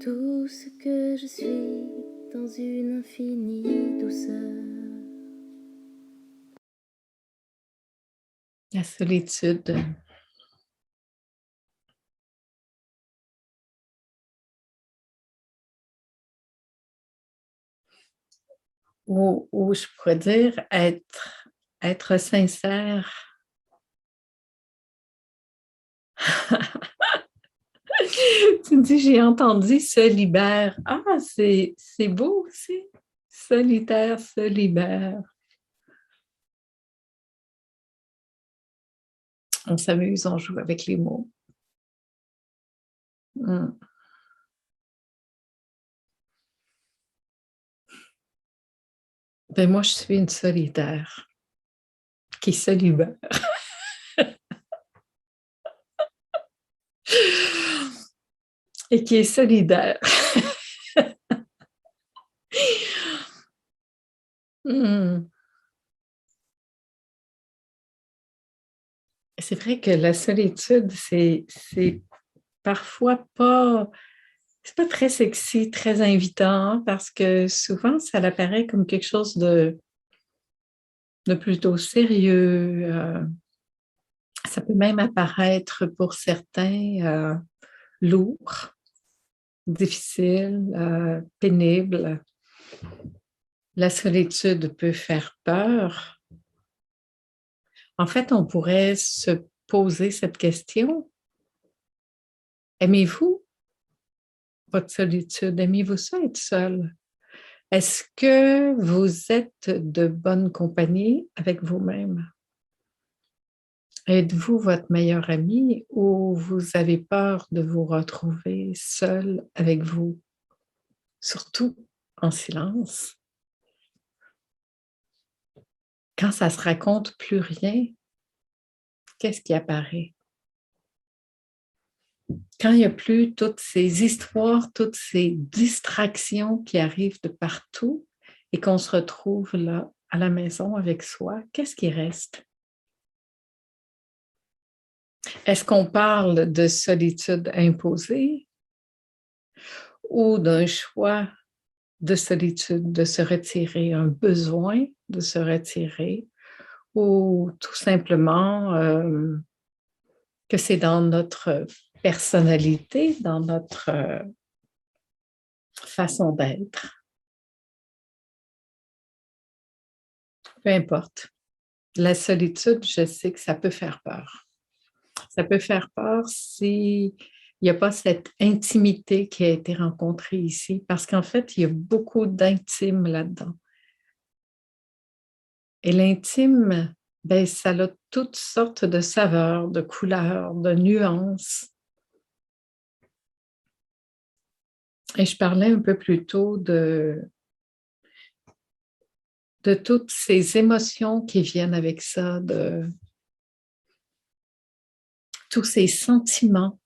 tout ce que je suis dans une infinie douceur. La solitude. Ou je pourrais dire être sincère. Tu me dis, j'ai entendu se libère. Ah, c'est beau aussi. Solitaire se libère. On s'amuse, on joue avec les mots. Ben moi, je suis une solitaire qui se libère. Et qui est solidaire. C'est vrai que la solitude, c'est parfois pas, c'est pas très sexy, très invitant, parce que souvent, ça apparaît comme quelque chose de plutôt sérieux. Ça peut même apparaître pour certains lourd, difficile, pénible. La solitude peut faire peur. En fait, on pourrait se poser cette question. Aimez-vous votre solitude? Aimez-vous ça être seul? Est-ce que vous êtes de bonne compagnie avec vous-même? Êtes-vous votre meilleur ami ou vous avez peur de vous retrouver seul avec vous, surtout en silence? Quand ça se raconte plus rien, qu'est-ce qui apparaît? Quand il n'y a plus toutes ces histoires, toutes ces distractions qui arrivent de partout et qu'on se retrouve là, à la maison avec soi, qu'est-ce qui reste? Est-ce qu'on parle de solitude imposée ou d'un choix de solitude, de se retirer, un besoin de se retirer, ou tout simplement que c'est dans notre personnalité, dans notre façon d'être? Peu importe. La solitude, je sais que ça peut faire peur. Ça peut faire peur s'il n'y a pas cette intimité qui a été rencontrée ici, parce qu'en fait, il y a beaucoup d'intime là-dedans. Et l'intime, ben, ça a toutes sortes de saveurs, de couleurs, de nuances. Et je parlais un peu plus tôt de toutes ces émotions qui viennent avec ça, de tous ces sentiments,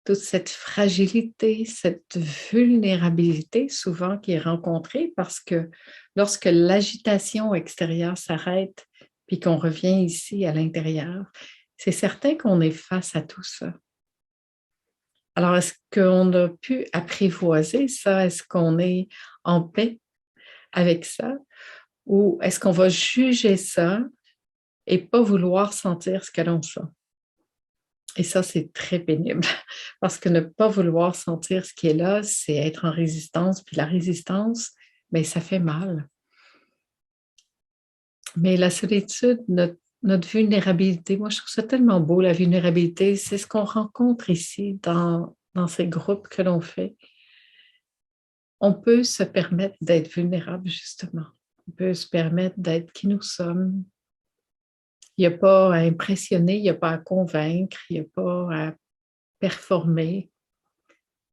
toute cette fragilité, cette vulnérabilité souvent qui est rencontrée parce que lorsque l'agitation extérieure s'arrête puis qu'on revient ici à l'intérieur, c'est certain qu'on est face à tout ça. Alors, est-ce qu'on a pu apprivoiser ça? Est-ce qu'on est en paix avec ça? Ou est-ce qu'on va juger ça et pas vouloir sentir ce que l'on sent? Et ça, c'est très pénible parce que ne pas vouloir sentir ce qui est là, c'est être en résistance. Puis la résistance, bien, ça fait mal. Mais la solitude, notre vulnérabilité, moi, je trouve ça tellement beau, la vulnérabilité. C'est ce qu'on rencontre ici dans ces groupes que l'on fait. On peut se permettre d'être vulnérable, justement. On peut se permettre d'être qui nous sommes. Il n'y a pas à impressionner, il n'y a pas à convaincre, il n'y a pas à performer.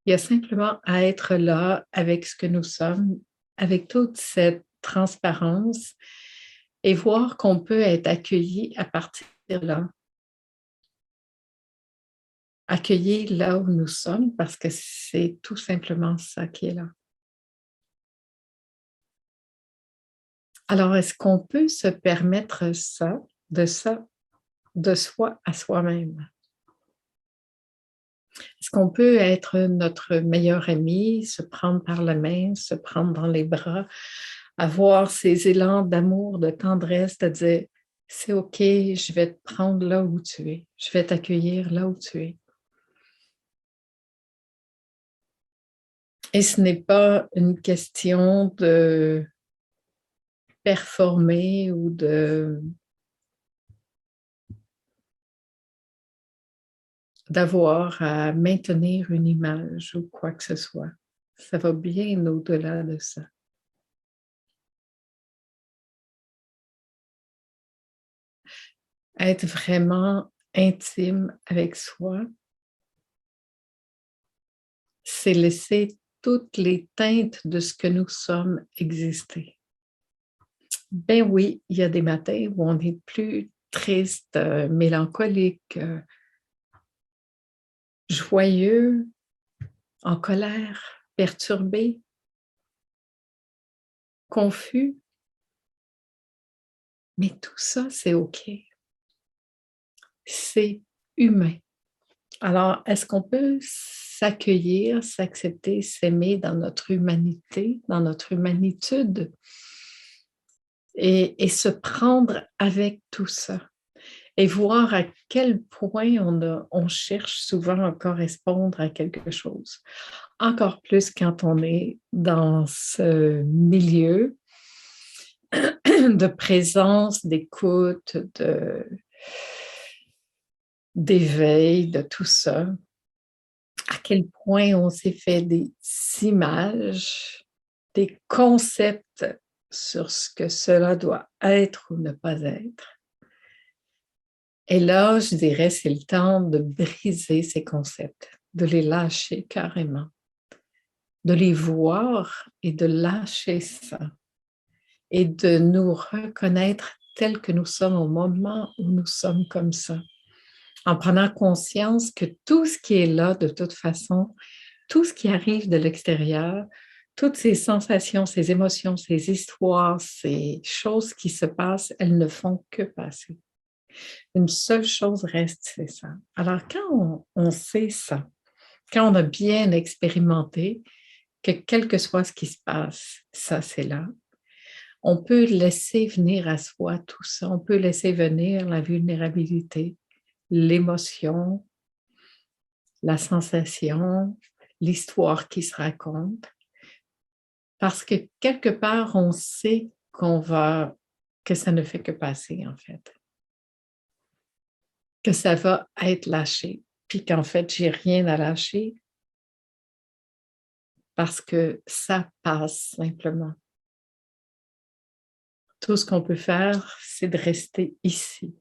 Il y a simplement à être là avec ce que nous sommes, avec toute cette transparence et voir qu'on peut être accueilli à partir de là. Accueilli là où nous sommes parce que c'est tout simplement ça qui est là. Alors, est-ce qu'on peut se permettre ça, de soi à soi-même? Est-ce Est-ce qu'on peut être notre meilleur ami, se prendre par la main, se prendre dans les bras, avoir ces élans d'amour, de tendresse, de dire, c'est OK, je vais te prendre là où tu es, je vais t'accueillir là où tu es. Et ce n'est pas une question de performer ou d'avoir à maintenir une image ou quoi que ce soit. Ça va bien au-delà de ça. Être vraiment intime avec soi, c'est laisser toutes les teintes de ce que nous sommes exister. Ben oui, il y a des matins où on est plus triste, mélancolique, joyeux, en colère, perturbé, confus. Mais tout ça, c'est OK. C'est humain. Alors, est-ce qu'on peut s'accueillir, s'accepter, s'aimer dans notre humanité, dans notre humanitude et se prendre avec tout ça et voir à quel point on cherche souvent à correspondre à quelque chose. Encore plus quand on est dans ce milieu de présence, d'écoute, d'éveil, de tout ça. À quel point on s'est fait des images, des concepts sur ce que cela doit être ou ne pas être. Et là, je dirais, c'est le temps de briser ces concepts, de les lâcher carrément, de les voir et de lâcher ça et de nous reconnaître tels que nous sommes au moment où nous sommes comme ça, en prenant conscience que tout ce qui est là, de toute façon, tout ce qui arrive de l'extérieur, toutes ces sensations, ces émotions, ces histoires, ces choses qui se passent, elles ne font que passer. Une seule chose reste, c'est ça. Alors, quand on sait ça, quand on a bien expérimenté que quel que soit ce qui se passe, ça, c'est là, on peut laisser venir à soi tout ça. On peut laisser venir la vulnérabilité, l'émotion, la sensation, l'histoire qui se raconte. Parce que quelque part, on sait que ça ne fait que passer, en fait. Que ça va être lâché. Puis qu'en fait, j'ai rien à lâcher parce que ça passe simplement. Tout ce qu'on peut faire, c'est de rester ici,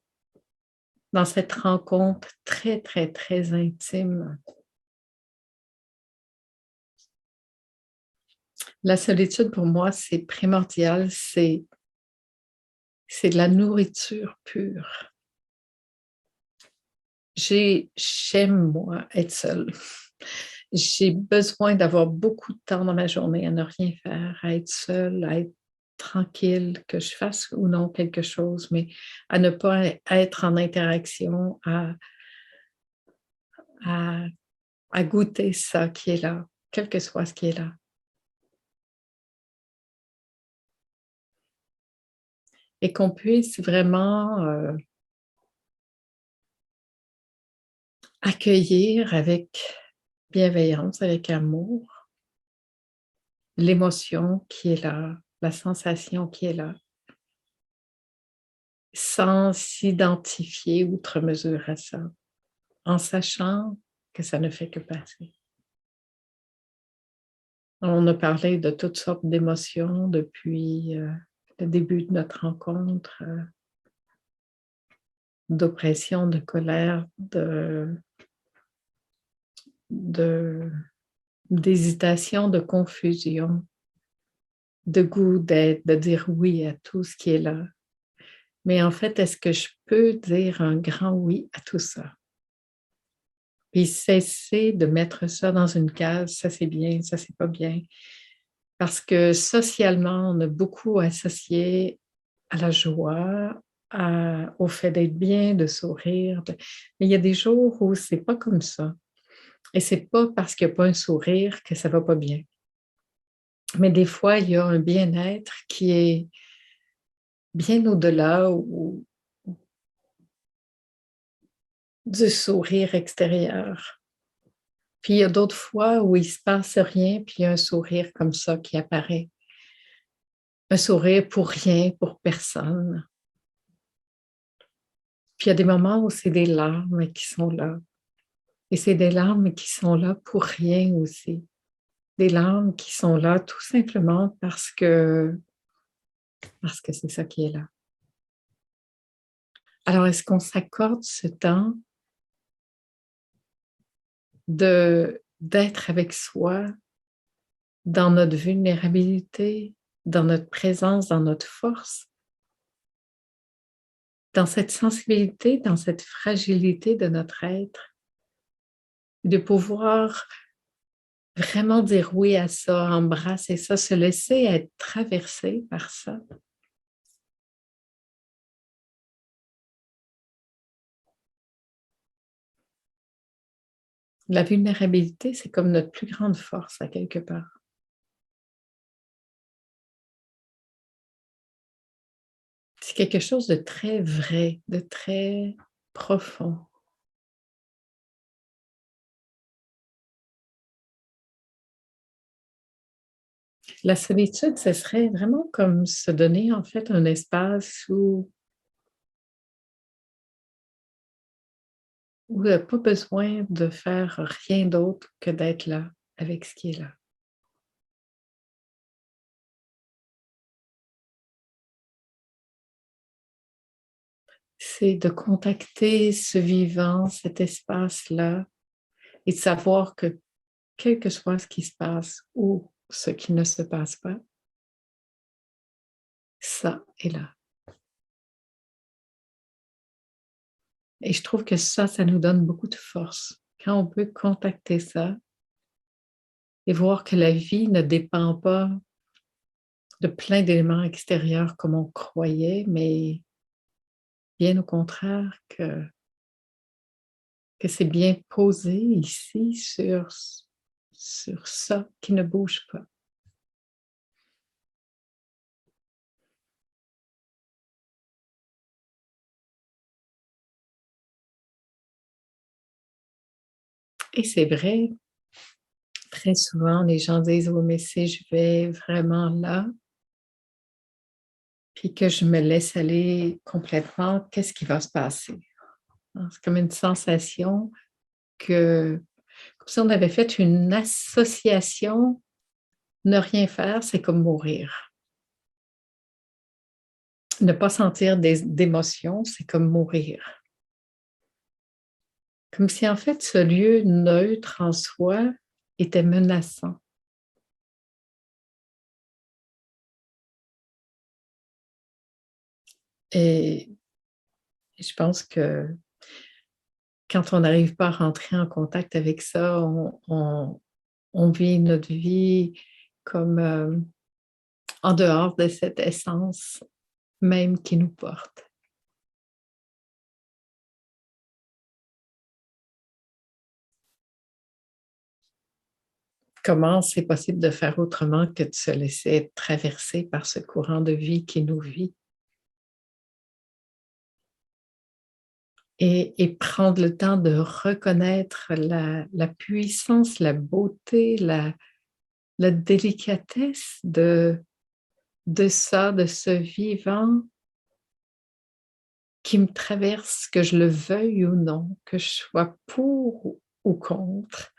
dans cette rencontre très, très, très intime. La solitude, pour moi, c'est primordial, c'est de la nourriture pure. J'aime, moi, être seule. J'ai besoin d'avoir beaucoup de temps dans ma journée à ne rien faire, à être seule, à être tranquille, que je fasse ou non quelque chose, mais à ne pas être en interaction, à, à goûter ça qui est là, quel que soit ce qui est là. Et qu'on puisse vraiment accueillir avec bienveillance, avec amour, l'émotion qui est là, la sensation qui est là, sans s'identifier outre mesure à ça, en sachant que ça ne fait que passer. On a parlé de toutes sortes d'émotions depuis le début de notre rencontre, d'oppression, de colère, d'hésitation, de confusion, de goût d'être, de dire oui à tout ce qui est là. Mais en fait, est-ce que je peux dire un grand oui à tout ça? Puis cesser de mettre ça dans une case, ça c'est bien, ça c'est pas bien. Parce que socialement, on a beaucoup associé à la joie, au fait d'être bien, de sourire. Mais il y a des jours où c'est pas comme ça. Et c'est pas parce qu'il n'y a pas un sourire que ça va pas bien. Mais des fois, il y a un bien-être qui est bien au-delà du sourire extérieur. Puis il y a d'autres fois où il se passe rien, puis il y a un sourire comme ça qui apparaît. Un sourire pour rien, pour personne. Puis il y a des moments où c'est des larmes qui sont là. Et c'est des larmes qui sont là pour rien aussi. Des larmes qui sont là tout simplement parce que c'est ça qui est là. Alors, est-ce qu'on s'accorde ce temps d'être avec soi dans notre vulnérabilité, dans notre présence, dans notre force, dans cette sensibilité, dans cette fragilité de notre être, de pouvoir vraiment dire oui à ça, embrasser ça, se laisser être traversé par ça. La vulnérabilité, c'est comme notre plus grande force à quelque part. C'est quelque chose de très vrai, de très profond. La solitude, ce serait vraiment comme se donner en fait un espace où il n'y a pas besoin de faire rien d'autre que d'être là avec ce qui est là. C'est de contacter ce vivant, cet espace-là, et de savoir que quel que soit ce qui se passe ou ce qui ne se passe pas, ça est là. Et je trouve que ça nous donne beaucoup de force. Quand on peut contacter ça et voir que la vie ne dépend pas de plein d'éléments extérieurs comme on croyait, mais bien au contraire que c'est bien posé ici sur ça qui ne bouge pas. Et c'est vrai, très souvent, les gens disent: «Oui, mais si je vais vraiment là, puis que je me laisse aller complètement, qu'est-ce qui va se passer?» Hein, c'est comme une sensation que comme si on avait fait une association, ne rien faire, c'est comme mourir. Ne pas sentir d'émotions, c'est comme mourir. Comme si en fait ce lieu neutre en soi était menaçant. Et je pense que quand on n'arrive pas à rentrer en contact avec ça, on vit notre vie comme en dehors de cette essence même qui nous porte. Comment c'est possible de faire autrement que de se laisser être traversé par ce courant de vie qui nous vit et prendre le temps de reconnaître la puissance, la beauté, la délicatesse de ça, de ce vivant qui me traverse, que je le veuille ou non, que je sois pour ou contre,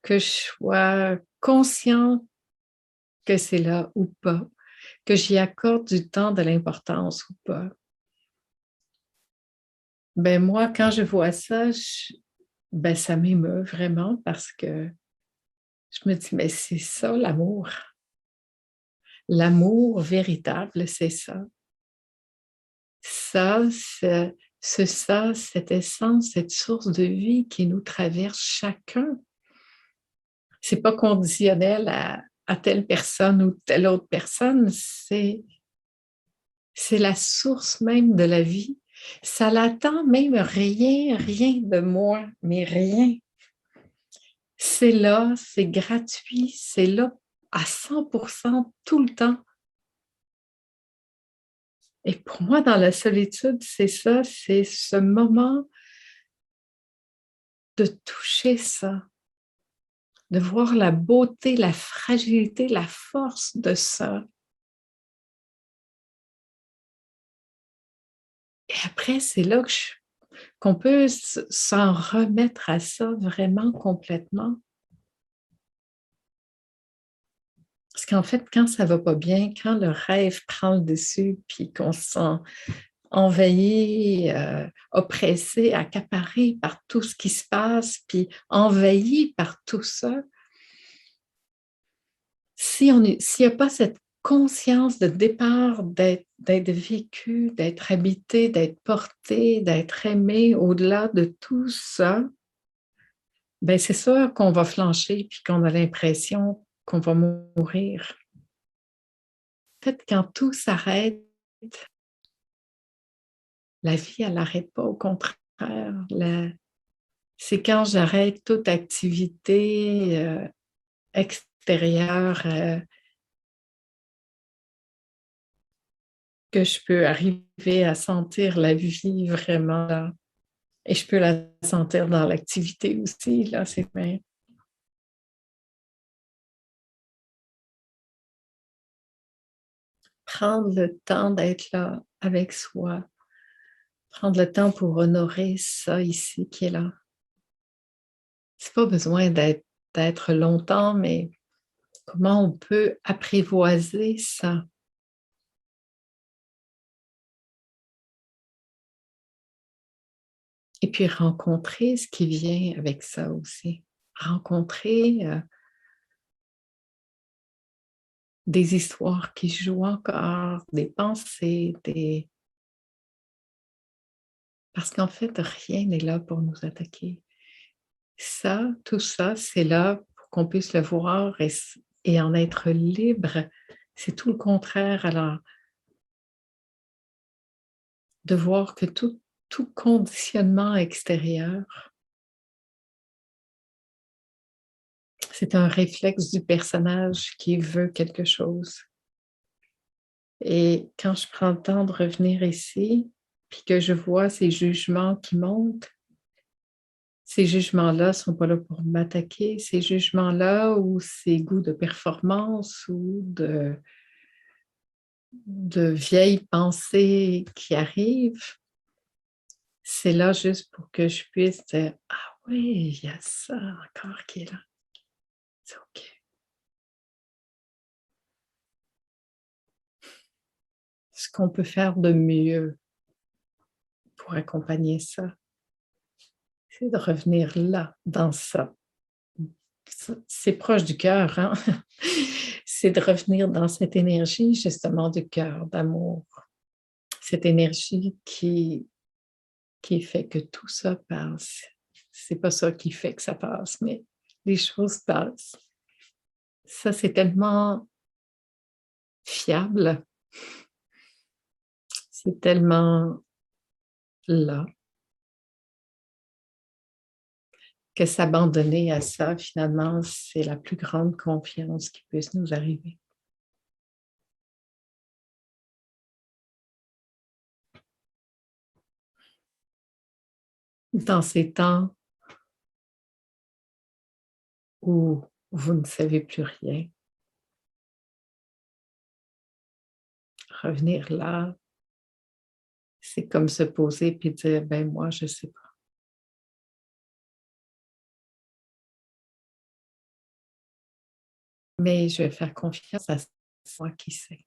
que je sois conscient que c'est là ou pas, que j'y accorde du temps, de l'importance ou pas. Ben moi, quand je vois ça, ben ça m'émeut vraiment parce que je me dis, mais c'est ça l'amour. L'amour véritable, c'est ça. Ça, c'est ça, cette essence, cette source de vie qui nous traverse chacun. C'est pas conditionnel à telle personne ou telle autre personne, c'est la source même de la vie. Ça n'attend même rien, rien de moi, mais rien. c'est là, c'est gratuit, c'est là à 100% tout le temps. Et pour moi, dans la solitude, c'est ça, c'est ce moment de toucher ça, de voir la beauté, la fragilité, la force de ça. Et après, c'est là qu'on peut s'en remettre à ça vraiment complètement. Parce qu'en fait, quand ça va pas bien, quand le rêve prend le dessus, puis qu'on se sent envahi, oppressé, accaparé par tout ce qui se passe, puis envahi par tout ça, s'il n'y a pas cette conscience de départ d'être vécu, d'être habité, d'être porté, d'être aimé au-delà de tout ça, ben c'est sûr qu'on va flancher puis qu'on a l'impression qu'on va mourir. En fait, quand tout s'arrête, la vie, elle n'arrête pas, au contraire. C'est quand j'arrête toute activité extérieure que je peux arriver à sentir la vie vraiment là. Et je peux la sentir dans l'activité aussi, là, c'est bien. Prendre le temps d'être là avec soi, prendre le temps pour honorer ça ici qui est là. C'est pas besoin d'être longtemps, mais comment on peut apprivoiser ça? Et puis rencontrer ce qui vient avec ça aussi. Rencontrer des histoires qui jouent encore, des pensées, parce qu'en fait, rien n'est là pour nous attaquer. Ça, tout ça, c'est là pour qu'on puisse le voir et en être libre. C'est tout le contraire. Alors, de voir que tout conditionnement extérieur, c'est un réflexe du personnage qui veut quelque chose. Et quand je prends le temps de revenir ici, puis que je vois ces jugements qui montent, ces jugements-là ne sont pas là pour m'attaquer. Ces jugements-là ou ces goûts de performance ou de vieilles pensées qui arrivent, c'est là juste pour que je puisse dire, ah oui, il y a ça encore qui est là. C'est OK. Ce qu'on peut faire de mieux pour accompagner ça, c'est de revenir là, dans ça. C'est proche du cœur, hein? C'est de revenir dans cette énergie justement du cœur, d'amour. Cette énergie qui fait que tout ça passe. C'est pas ça qui fait que ça passe, mais les choses passent. Ça, c'est tellement fiable, c'est tellement là que s'abandonner à ça, finalement, c'est la plus grande confiance qui puisse nous arriver. Dans ces temps où vous ne savez plus rien, revenir là, c'est comme se poser puis dire, ben moi, je ne sais pas. Mais je vais faire confiance à soi qui sait.